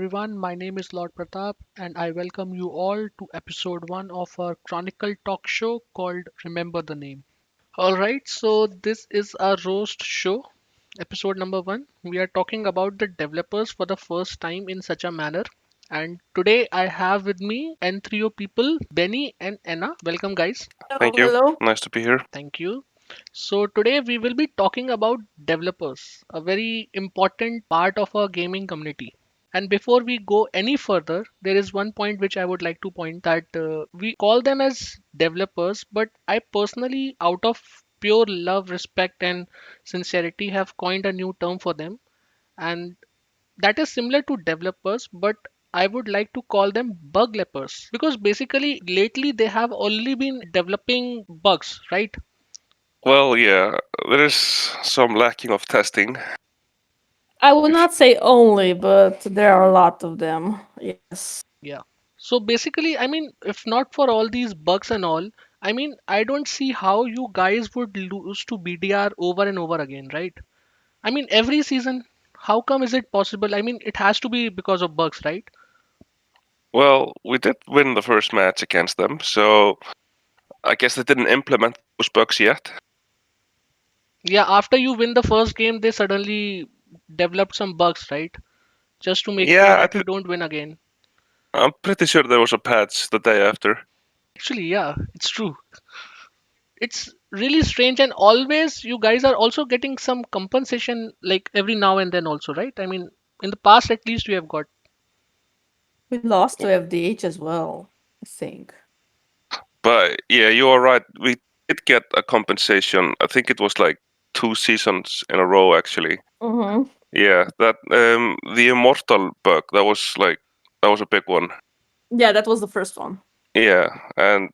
everyone. My name is Lord Pratap, and I welcome you all to episode 1 of our Chronicle Talk Show called Remember the Name. Alright, so this is our roast show, episode number 1. We are talking about the developers for the first time in such a manner. And today I have with me N trio people, Benny and Anna. Welcome, guys. Thank you. Hello. Nice to be here. Thank you. So today we will be talking about developers, a very important part of our gaming community. And before we go any further, there is one point which I would like to point that we call them as developers, but I personally, out of pure love, respect, and sincerity, have coined a new term for them, and that is similar to developers, but I would like to call them bug leppers because basically lately they have only been developing bugs, right? Well, yeah, there is some lacking of testing. I would If not say only, but there are a lot of them. Yes. Yeah. So basically, I mean, if not for all these bugs and all, I mean, I don't see how you guys would lose to BDR over and over again, right? I mean, every season, how come is it possible? I mean, it has to be because of bugs, right? well, we did win the first match against them, so I guess they didn't implement those bugs yet. Yeah, after you win the first game, they suddenly developed some bugs, right? Just to make sure Yeah, that you don't win again. I'm pretty sure there was a patch the day after. Actually, yeah, it's true. It's really strange, and always you guys are also getting some compensation like every now and then also, right? I mean, in the past at least we have got. We lost to FDH as well, I think. But yeah, you are right. We did get a compensation. I think it was like 2 seasons in a row, actually. Mm-hmm. Yeah, that the immortal bug that was a big one. Yeah, that was the first one. Yeah, and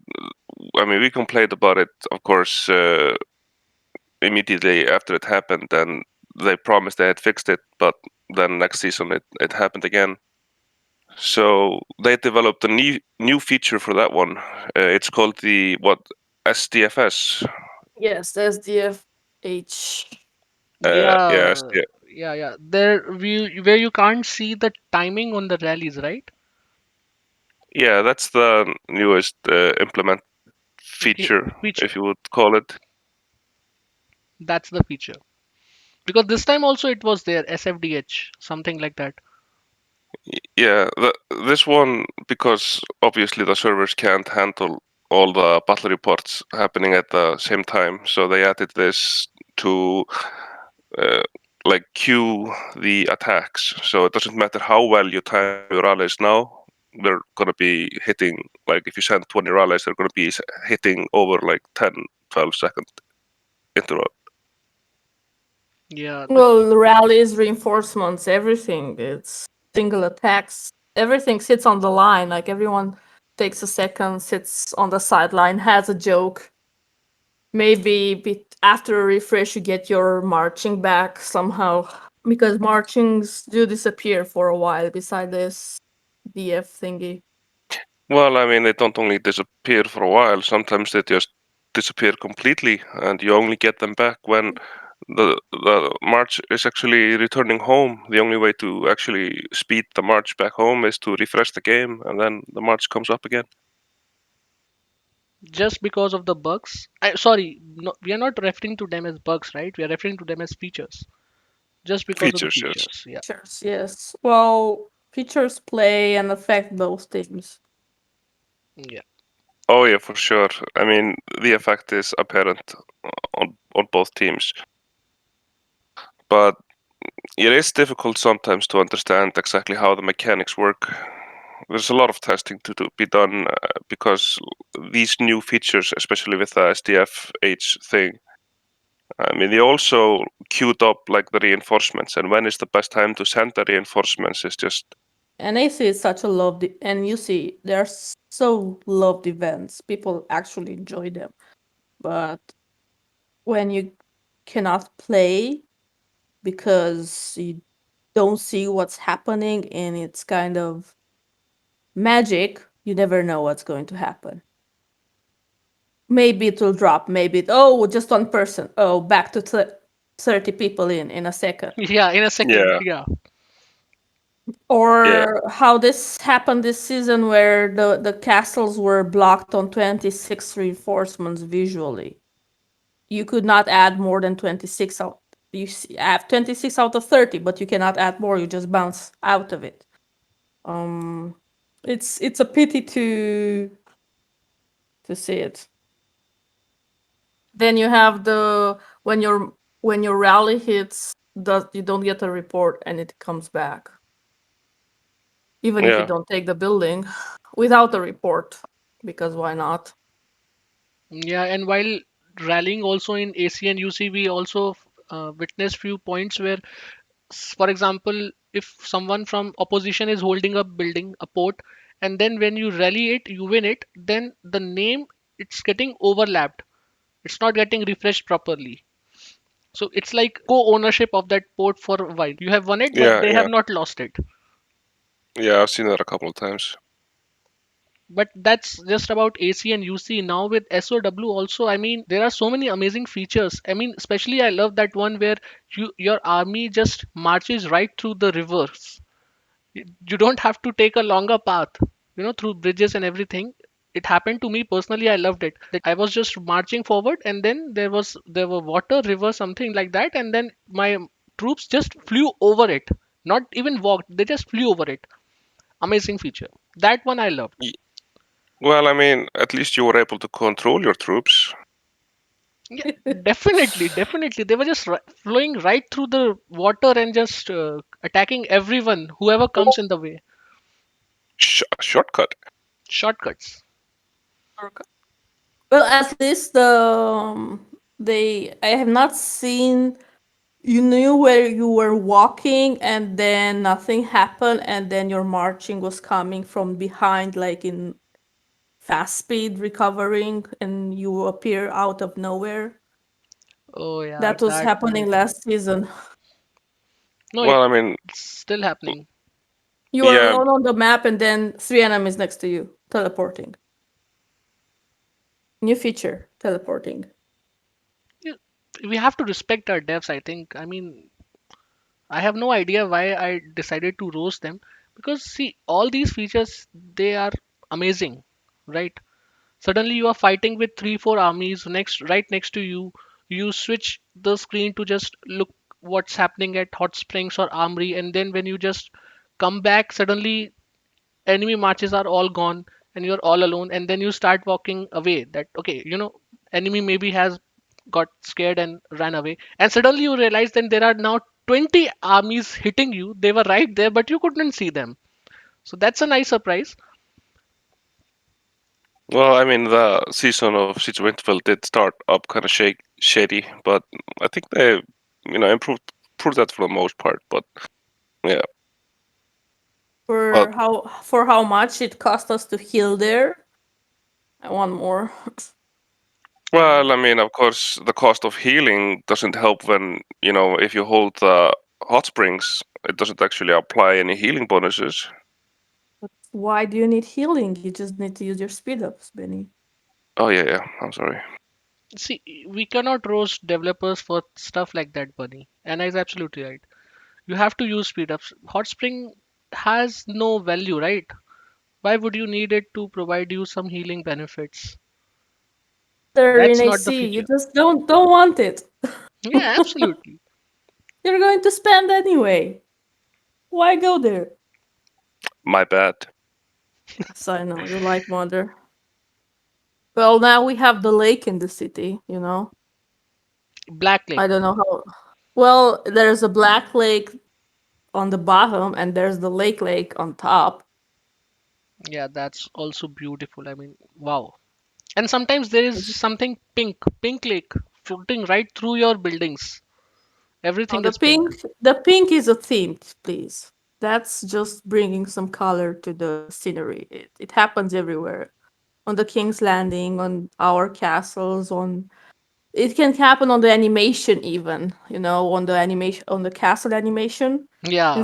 I mean we complained about it, of course, immediately after it happened, and they promised they had fixed it, but then next season it happened again. So they developed a new feature for that one. It's called the what SDFS. Yes, the SDFH. Yeah, Yeah, SD. yeah. There where you can't see the timing on the rallies, right? Yeah, that's the newest implement Okay, feature, feature. if you would call it. That's the feature. Because this time also it was there, SFDH, something like that. Yeah, this one, because obviously the servers can't handle all the battle reports happening at the same time, so they added this to uh, like queue the attacks. So it doesn't matter how well you time your rallies now, they're gonna be hitting, like if you send 20 rallies, they're gonna be hitting over like 10, 12 second interval. Yeah, Well, rallies, reinforcements, everything. It's single attacks. Everything sits on the line. Like everyone takes a second, sits on the sideline, has a joke. Maybe after a refresh, you get your marching back somehow. Because marchings do disappear for a while beside this DF thingy. Well, I mean, they don't only disappear for a while, sometimes they just disappear completely, and you only get them back when the march is actually returning home. The only way to actually speed the march back home is to refresh the game, and then the march comes up again. just because of the bugs. Sorry, no, we are not referring to them as bugs, right? We are referring to them as features. Just because of the Features, yes. features. Yeah. Features, yes. Well, features play and affect both teams. Yeah. Oh yeah, for sure. I mean, the effect is apparent on both teams, but it is difficult sometimes to understand exactly how the mechanics work. There's a lot of testing to be done because these new features, especially with the SDFH thing, I mean, they also queued up like the reinforcements, and when is the best time to send the reinforcements is just And AC is such a loved, and you see, they're so loved events. People actually enjoy them. But when you cannot play because you don't see what's happening and it's kind of magic, you never know what's going to happen. Maybe it will drop. Maybe oh, just one person. Oh, back to 30 people in a second. Yeah, in a second. yeah. Yeah. Yeah, Or how this happened this season where the castles were blocked on 26 reinforcements visually. You could not add more than 26 out. Have 26 out of 30, but you cannot add more. You just bounce out of it. Um, it's a pity to see it. Then you have the when your rally hits, does you don't get a report and it comes back, even if you yeah. don't take the building without a report, because why not? Yeah, and while rallying also in AC and UC, we also witnessed few points where, for example, if someone from opposition is holding a building, a port, and then when you rally it, you win it, then the name, it's getting overlapped. It's not getting refreshed properly. So it's like co-ownership of that port for a while. You have won it, but Yeah, they have yeah, not lost it. yeah. I've seen that a couple of times. But that's just about AC and UC. Now with SOW also, I mean, there are so many amazing features. I mean, especially I love that one where your army just marches right through the rivers. You don't have to take a longer path, through bridges and everything. It happened to me personally. I loved it. That I was just marching forward, and then there were water, river, something like that, and then my troops just flew over it. Not even walked; they just flew over it. Amazing feature. That one I loved. Y- Well, I mean, at least you were able to control your troops. Yeah, definitely, definitely. They were just flowing right through the water and just attacking everyone, whoever comes in the way. A shortcut. Shortcuts. Well, at least they I have not seen you knew where you were walking and then nothing happened and then your marching was coming from behind like in fast speed recovering and you appear out of nowhere. Oh yeah, That was that happening one. last season. No, Well, I mean, it's still happening. You are yeah. alone on the map and then three enemies next to you teleporting. New feature, teleporting. Yeah, we have to respect our devs, I think. I mean, I have no idea why I decided to roast them, because see, all these features, they are amazing, right? Suddenly you are fighting with 3 4 armies right next to you. You switch the screen to just look what's happening at hot springs or armory, and then when you just come back, suddenly enemy marches are all gone and you're all alone, and then you start walking away. That okay, enemy maybe has got scared and ran away, and suddenly you realize then there are now 20 armies hitting you. They were right there, but you couldn't see them. So that's a nice surprise. Well, I mean, the season of Siege of Winterfell did start up kind of shady, but I think they, improved that for the most part. But yeah, but For how much it cost us to heal there? I want more. well, I mean, of course, the cost of healing doesn't help when if you hold the hot springs, it doesn't actually apply any healing bonuses. Why do you need healing? You just need to use your speed ups, Benny. Oh yeah, yeah. I'm sorry. See, we cannot roast developers for stuff like that, Bunny. Anna is absolutely right. You have to use speed ups. Hot spring has no value, right? Why would you need it to provide you some healing benefits? They're in That's not the AC. You feature. just don't want it. Yeah, absolutely. You're going to spend anyway. Why go there? My bad. Yes, I know you like mother. Well, now we have the lake in the city. Black Lake. I don't know how. Well, there's a black lake on the bottom, and there's the lake on top. Yeah, that's also beautiful. I mean, wow. And sometimes there is something pink lake floating right through your buildings. Oh, Everything the is pink. pink, the pink is a theme, please. That's just bringing some color to the scenery. It happens everywhere. On the King's Landing, on our castles, on it can happen on the animation even, on the animation on the castle animation. Yeah,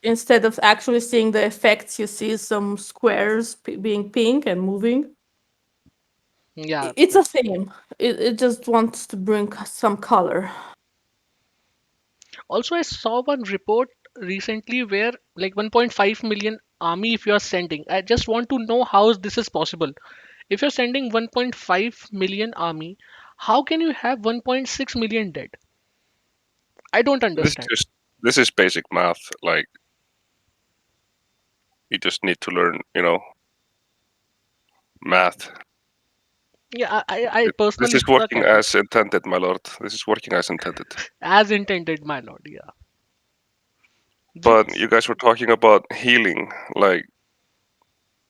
Instead of actually seeing the effects, you see some squares being pink and moving. yeah. It's a theme. It just wants to bring some color. Also, I saw one report recently where like 1.5 million army if you are sending. I just want to know how this is possible. If you're sending 1.5 million army, how can you have 1.6 million dead? I don't This is understand. just this is basic math. Like you just need to learn, math. Yeah, I This personally is suck working at it. as intended, my lord. This is working as intended. As intended, my lord. Yeah. But This, you guys were talking about healing, like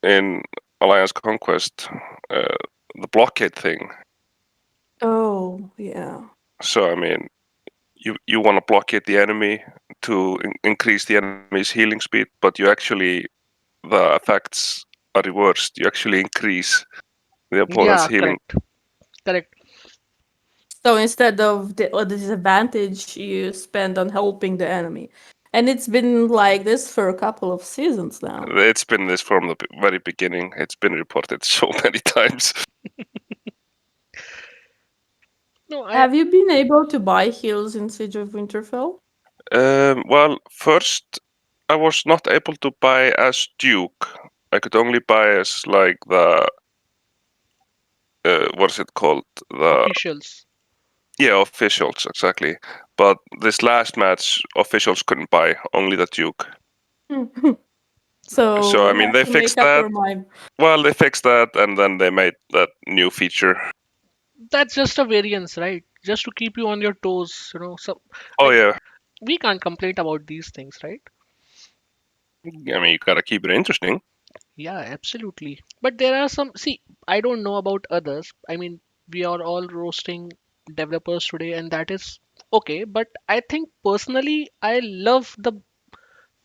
in Alliance Conquest, uh, the blockade thing. Oh, yeah. So I mean, you want to blockade the enemy to increase the enemy's healing speed, but you actually the effects are reversed. You actually increase the opponent's yeah, healing. correct. Correct. So instead of the disadvantage, you spend on helping the enemy. And it's been like this for a couple of seasons now. It's been this from the very beginning. It's been reported so many times. No, I Have you been able to buy heals in Siege of Winterfell? Well, first I was not able to buy as Duke. I could only buy as like the what's it called? The officials. Yeah, officials exactly. But this last match, officials couldn't buy, only the Duke. So So I we mean, have they to make fixed up that. our mind. Well, they fixed that, and then they made that new feature. That's just a variance, right? Just to keep you on your toes, So, Oh like, yeah, we can't complain about these things, right? I mean, you gotta keep it interesting. Yeah, absolutely. But there are some, see, I don't know about others. I mean, we are all roasting developers today, and that is okay. But I think personally, I love the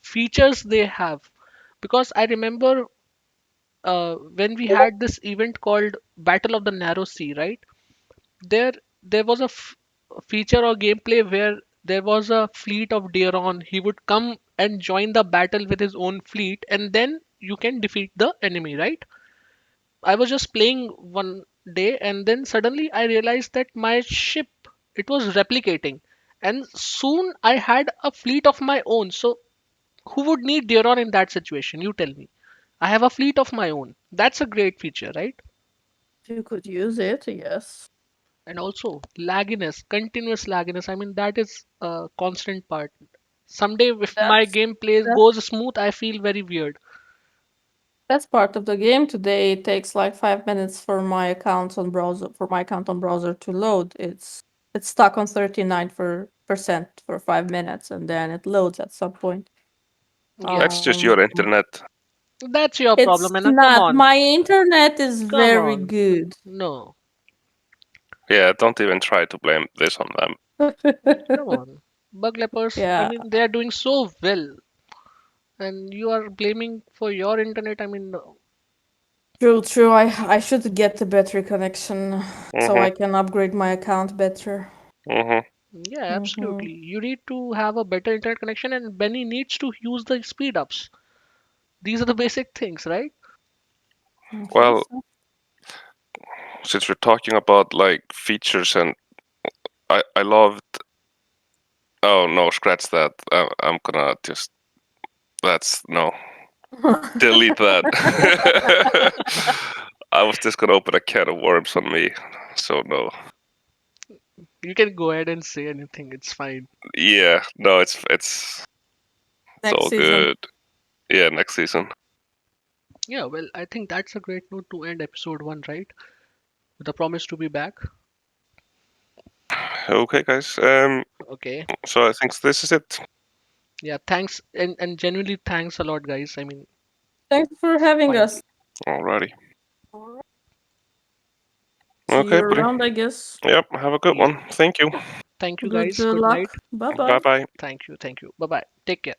features they have because I remember when we had this event called Battle of the Narrow Sea, right? There, there was a feature or gameplay where there was a fleet of Daeron. He would come and join the battle with his own fleet, and then you can defeat the enemy, right? I was just playing one day and then suddenly I realized that my ship it was replicating and soon I had a fleet of my own. So who would need Duron in that situation? You tell me. I have a fleet of my own. That's a great feature, right? You could use it, yes. And also lagginess, continuous lagginess. I mean that is a constant part. Someday if my That's gameplay that's goes smooth, I feel very weird. that's part of the game. Today it takes like 5 minutes for my account on browser to load. It's stuck on 39% for 5 minutes and then it loads at some point. Yeah, That's just Um your internet. that's your it's problem, and come not. on, My internet is come very on. good. No, Yeah, don't even try to blame this on them. come on. Bug lepers, I Yeah. mean, they are doing so well, and you are blaming for your internet. I mean, no. True, true. I should get a better connection so Mhm, I can upgrade my account better. mhm. Yeah, Mm-hmm. absolutely. You need to have a better internet connection, and Benny needs to use the speed ups. These are the basic things, right? Okay, Well, so since we're talking about like features, and I loved. Oh no, scratch that. I'm gonna just. That's no. Delete that. I was just gonna open a can of worms on me. So no. You can go ahead and say anything. It's fine. Yeah, no, it's next all season. good. Yeah, next season. Yeah, well, I think that's a great note to end episode one, right? With a promise to be back. Okay, guys. Okay. So I think this is it. Yeah, thanks, and genuinely thanks a lot, guys. I mean, Thanks for it's having fine. us. Alrighty. See you Okay, buddy. around, I guess. Yep. Have a good Yeah. one. Thank you. Thank you, Good guys. good Good night. luck. Bye Bye bye. bye. Thank you. Thank you. Bye bye. Take care.